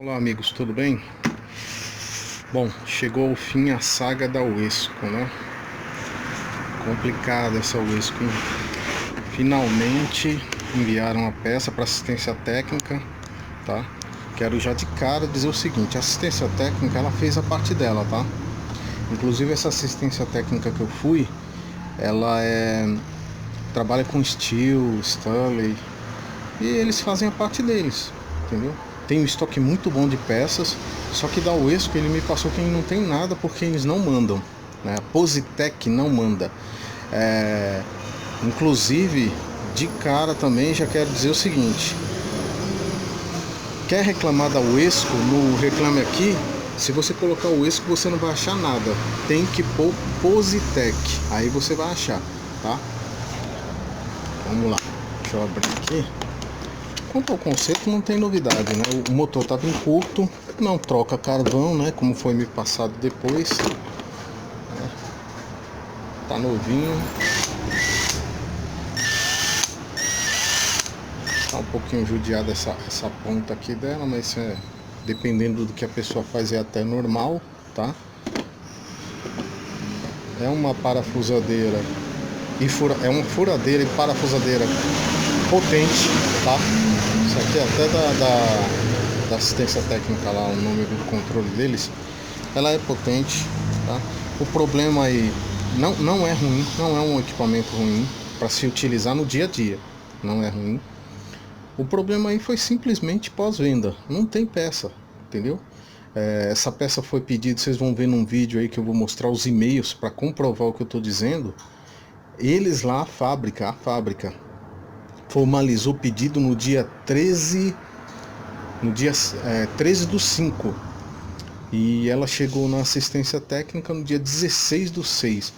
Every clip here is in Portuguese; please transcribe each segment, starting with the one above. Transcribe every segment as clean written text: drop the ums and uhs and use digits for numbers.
Olá amigos, tudo bem? Bom, chegou ao fim a saga da Uesco, né? Complicada essa Uesco, hein? Finalmente enviaram a peça para assistência técnica, tá? Quero já de cara dizer o seguinte: a assistência técnica ela fez a parte dela, tá? Inclusive essa assistência técnica que eu fui, ela trabalha com steel, Stanley, e eles fazem a parte deles, entendeu? Tem um estoque muito bom de peças, só que da Uesco ele me passou que não tem nada porque eles não mandam, né? A Positec não manda. Inclusive, de cara também já quero dizer o seguinte: quer reclamar da Uesco no Reclame Aqui? Se você colocar o Uesco você não vai achar nada, tem que pôr Positec, aí você vai achar, tá? Vamos lá, deixa eu abrir aqui. Quanto ao conceito não tem novidade, né? O motor estava em curto, não troca carvão, né? Como foi me passado depois, né? Tá novinho, tá um pouquinho judiada essa ponta aqui dela, mas dependendo do que a pessoa faz é até normal, tá? É uma parafusadeira é uma furadeira e parafusadeira potente, tá? Isso aqui é até da assistência técnica lá, o nome do controle deles. Ela é potente, tá? O problema aí não é ruim, não é um equipamento ruim para se utilizar no dia a dia, não é ruim. O problema aí foi simplesmente pós-venda, não tem peça, entendeu? Essa peça foi pedida, vocês vão ver num vídeo aí que eu vou mostrar os e-mails para comprovar o que eu estou dizendo. Eles lá, a fábrica formalizou o pedido no dia 13, no dia 13/5, e ela chegou na assistência técnica no dia 16/6,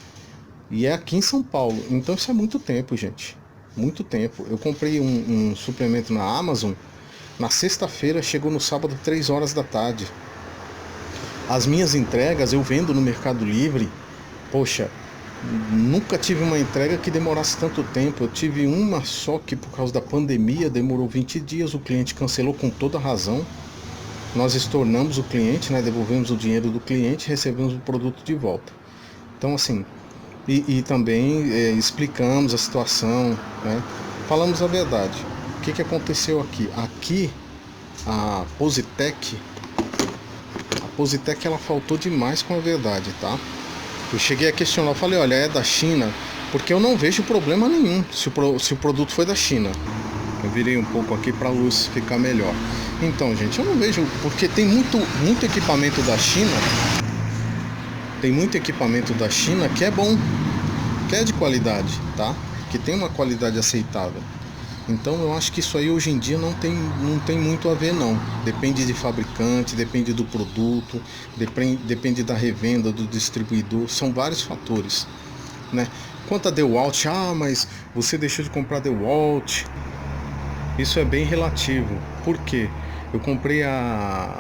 e é aqui em São Paulo. Então isso é muito tempo, gente, muito tempo. Eu comprei um suplemento na Amazon na sexta-feira, chegou no sábado 3 horas da tarde. As minhas entregas eu vendo no Mercado Livre. Poxa, nunca tive uma entrega que demorasse tanto tempo. Eu tive uma só que por causa da pandemia demorou 20 dias, o cliente cancelou com toda razão. Nós estornamos o cliente, né? Devolvemos o dinheiro do cliente e recebemos o produto de volta. Então assim, e também explicamos a situação, né? Falamos a verdade. O que aconteceu aqui? Aqui a Positec ela faltou demais com a verdade, tá? Eu cheguei a questionar, eu falei, olha, é da China, porque eu não vejo problema nenhum se o produto foi da China. Eu virei um pouco aqui para a luz ficar melhor. Então, gente, eu não vejo, porque tem muito equipamento da China, que é bom, que é de qualidade, tá? Que tem uma qualidade aceitável. Então eu acho que isso aí hoje em dia não tem muito a ver não. Depende de fabricante, depende do produto, depende da revenda, do distribuidor, são vários fatores, né? Quanto a DeWalt, mas você deixou de comprar DeWalt. Isso é bem relativo. Por quê? Eu comprei a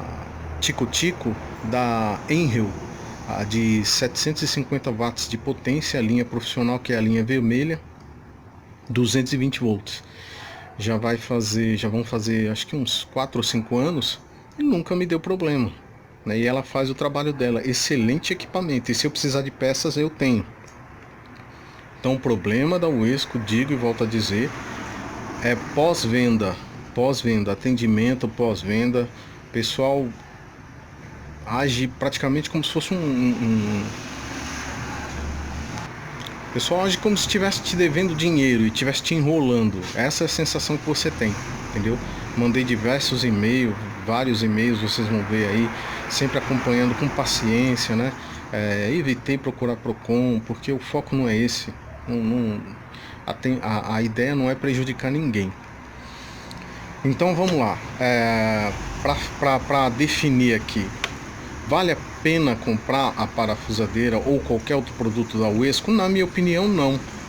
Tico Tico da Enel, a de 750 watts de potência, a linha profissional, que é a linha vermelha, 220 volts. Já vão fazer acho que uns 4 ou 5 anos e nunca me deu problema, né? E ela faz o trabalho dela, excelente equipamento, e se eu precisar de peças eu tenho. Então o problema da Uesco, digo e volto a dizer, é pós-venda, atendimento pós-venda. O pessoal age praticamente como se fosse o pessoal age como se estivesse te devendo dinheiro e estivesse te enrolando. Essa é a sensação que você tem, entendeu? Mandei diversos e-mails, vários e-mails, vocês vão ver aí, sempre acompanhando com paciência, né? Evitei procurar Procon, porque o foco não é esse. A ideia não é prejudicar ninguém. Então vamos lá. Para definir aqui, vale a pena comprar a parafusadeira ou qualquer outro produto da Uesco? Na minha opinião,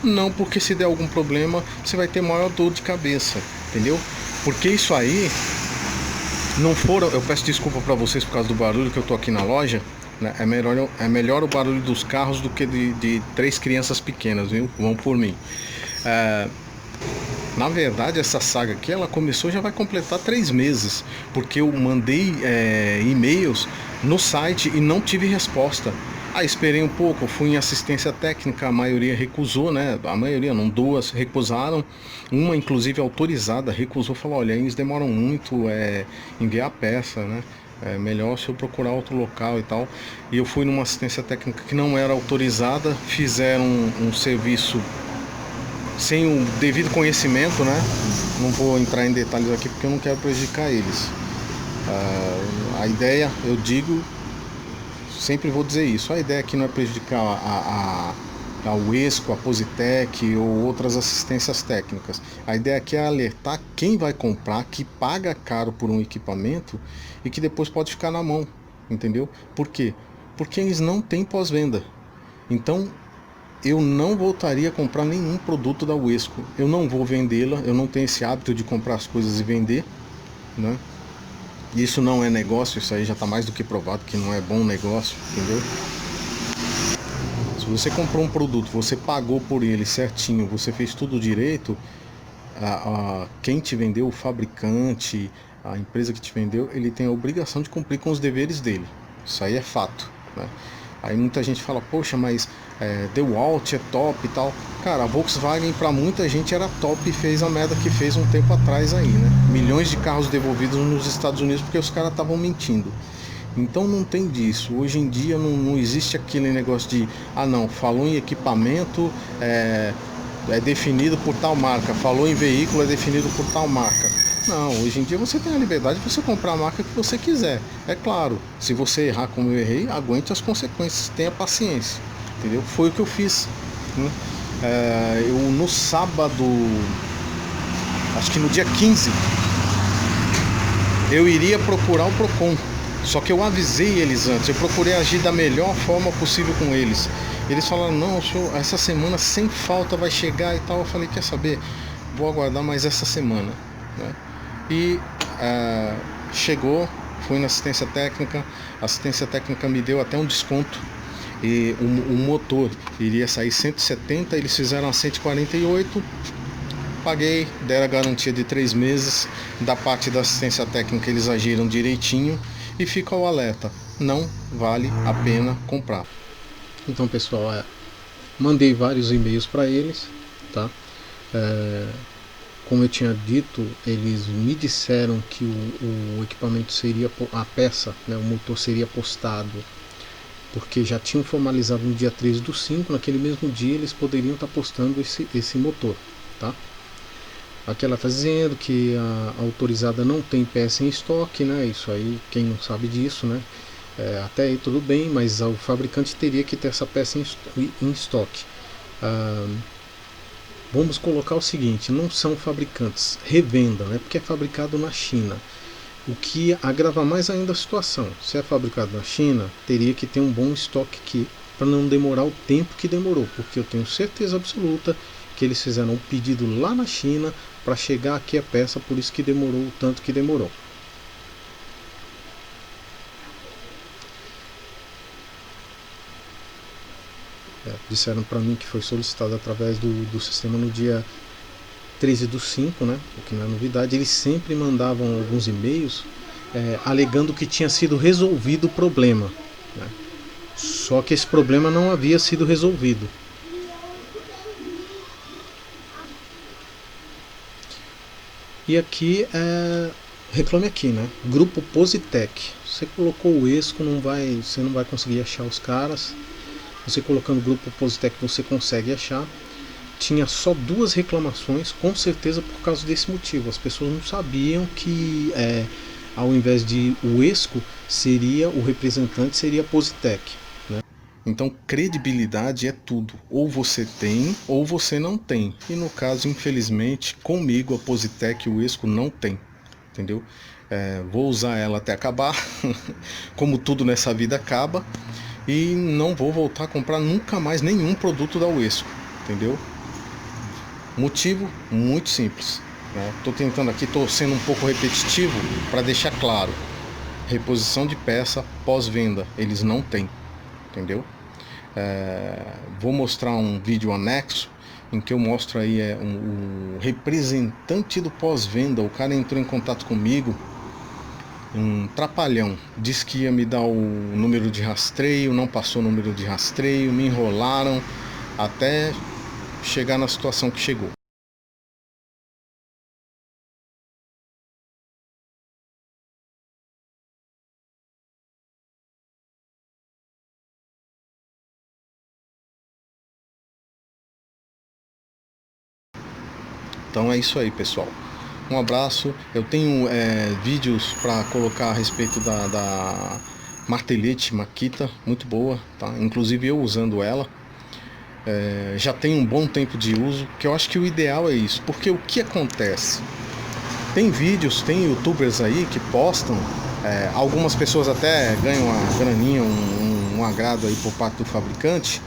não, porque se der algum problema você vai ter maior dor de cabeça, entendeu? Porque isso aí não foram, eu peço desculpa para vocês por causa do barulho, que eu tô aqui na loja, né? É melhor o barulho dos carros do que de 3 crianças pequenas, viu? Vão por mim. Na verdade, essa saga aqui, ela começou, já vai completar 3 meses, porque eu mandei e-mails no site e não tive resposta. Aí esperei um pouco, fui em assistência técnica, a maioria recusou, né? A maioria, não, 2 recusaram. Uma, inclusive, autorizada, recusou, falou, olha, eles demoram muito enviar a peça, né? É melhor se eu procurar outro local e tal. E eu fui numa assistência técnica que não era autorizada, fizeram um serviço sem o devido conhecimento, né? Não vou entrar em detalhes aqui porque eu não quero prejudicar eles. A ideia, eu digo, sempre vou dizer isso, a ideia aqui não é prejudicar a UESCO, a Positec ou outras assistências técnicas. A ideia aqui é alertar quem vai comprar, que paga caro por um equipamento e que depois pode ficar na mão, entendeu? Por quê? Porque eles não têm pós-venda. Então, eu não voltaria a comprar nenhum produto da UESCO. Eu não vou vendê-la, eu não tenho esse hábito de comprar as coisas e vender, né? Isso não é negócio, isso aí já está mais do que provado que não é bom negócio, entendeu? Se você comprou um produto, você pagou por ele certinho, você fez tudo direito, quem te vendeu, o fabricante, a empresa que te vendeu, ele tem a obrigação de cumprir com os deveres dele. Isso aí é fato, né? Aí muita gente fala, poxa, mas DeWalt é top e tal. Cara, a Volkswagen para muita gente era top e fez a merda que fez um tempo atrás aí, né? Milhões de carros devolvidos nos Estados Unidos porque os caras estavam mentindo. Então não tem disso. Hoje em dia não existe aquele negócio de, ah não, falou em equipamento, é definido por tal marca, falou em veículo, é definido por tal marca. Não, hoje em dia você tem a liberdade de você comprar a marca que você quiser. É claro, se você errar como eu errei, aguente as consequências, tenha paciência, entendeu? Foi o que eu fiz, né? Eu no sábado, acho que no dia 15, eu iria procurar o Procon. Só que eu avisei eles antes, eu procurei agir da melhor forma possível com eles. Eles falaram, não, senhor, essa semana sem falta vai chegar e tal. Eu falei, quer saber? Vou aguardar mais essa semana, né? E chegou, fui na assistência técnica, a assistência técnica me deu até um desconto. E o motor iria sair 170, eles fizeram a 148. Paguei, deram a garantia de 3 meses. Da parte da assistência técnica eles agiram direitinho. E fica o alerta, não vale a pena comprar. Então pessoal, mandei vários e-mails para eles, tá? Como eu tinha dito, eles me disseram que o equipamento seria, a peça, né, o motor seria postado, porque já tinham formalizado no dia 13/5, naquele mesmo dia eles poderiam estar postando esse motor, tá? Aqui ela está dizendo que a autorizada não tem peça em estoque, né? Isso aí, quem não sabe disso, né? Até aí tudo bem, mas o fabricante teria que ter essa peça em estoque. Vamos colocar o seguinte, não são fabricantes, revenda, né? Porque é fabricado na China. O que agrava mais ainda a situação. Se é fabricado na China, teria que ter um bom estoque aqui, para não demorar o tempo que demorou, porque eu tenho certeza absoluta que eles fizeram um pedido lá na China para chegar aqui a peça, por isso que demorou o tanto que demorou. Disseram para mim que foi solicitado através do sistema no dia 13/5, né? O que não é novidade. Eles sempre mandavam alguns e-mails alegando que tinha sido resolvido o problema, né? Só que esse problema não havia sido resolvido. E aqui reclame aqui, né? Grupo Positec. Você colocou o ESCO, você não vai conseguir achar os caras. Você colocando o Grupo Positec você consegue achar. Tinha só 2 reclamações, com certeza por causa desse motivo. As pessoas não sabiam que ao invés de o ESCO, o representante seria a Positec, né? Então credibilidade é tudo, ou você tem ou você não tem, e no caso infelizmente comigo a Positec e o ESCO não tem, entendeu? Vou usar ela até acabar, como tudo nessa vida acaba, e não vou voltar a comprar nunca mais nenhum produto da UESCO, entendeu? Motivo muito simples, né? Tô tentando aqui, tô sendo um pouco repetitivo para deixar claro, reposição de peça pós-venda eles não têm, entendeu? Vou mostrar um vídeo anexo em que eu mostro aí um representante do pós-venda. O cara entrou em contato comigo, um trapalhão, disse que ia me dar o número de rastreio, não passou o número de rastreio, me enrolaram até chegar na situação que chegou. Então é isso aí, pessoal. Um abraço. Eu tenho vídeos para colocar a respeito da martelete Makita, muito boa, tá? Inclusive eu usando ela. Já tem um bom tempo de uso, que eu acho que o ideal é isso. Porque o que acontece? Tem vídeos, tem youtubers aí que postam, algumas pessoas até ganham uma graninha, um agrado aí por parte do fabricante,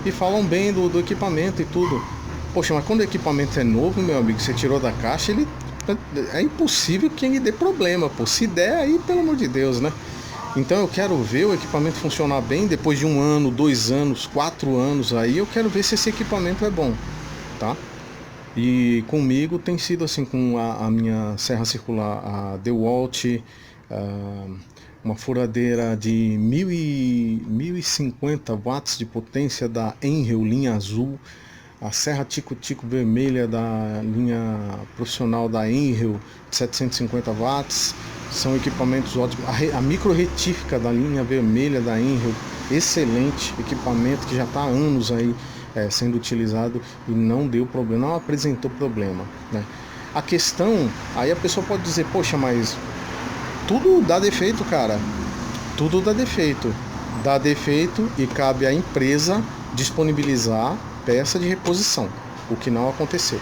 e falam bem do equipamento e tudo. Poxa, mas quando o equipamento é novo, meu amigo, você tirou da caixa, ele é impossível que ele dê problema, pô. Se der, aí pelo amor de Deus, né? Então eu quero ver o equipamento funcionar bem depois de 1 ano, 2 anos, 4 anos, aí eu quero ver se esse equipamento é bom, tá? E comigo tem sido assim, com a minha serra circular, a DeWalt, uma furadeira de 1050 watts de potência da Enel linha azul, a serra Tico-Tico vermelha da linha profissional da Enel de 750 watts, são equipamentos ótimos. A micro retífica da linha vermelha da Enel, excelente equipamento que já está há anos aí sendo utilizado e não deu problema, não apresentou problema, né? A questão, aí a pessoa pode dizer, poxa, mas tudo dá defeito, cara, tudo dá defeito e cabe à empresa disponibilizar peça de reposição, o que não aconteceu.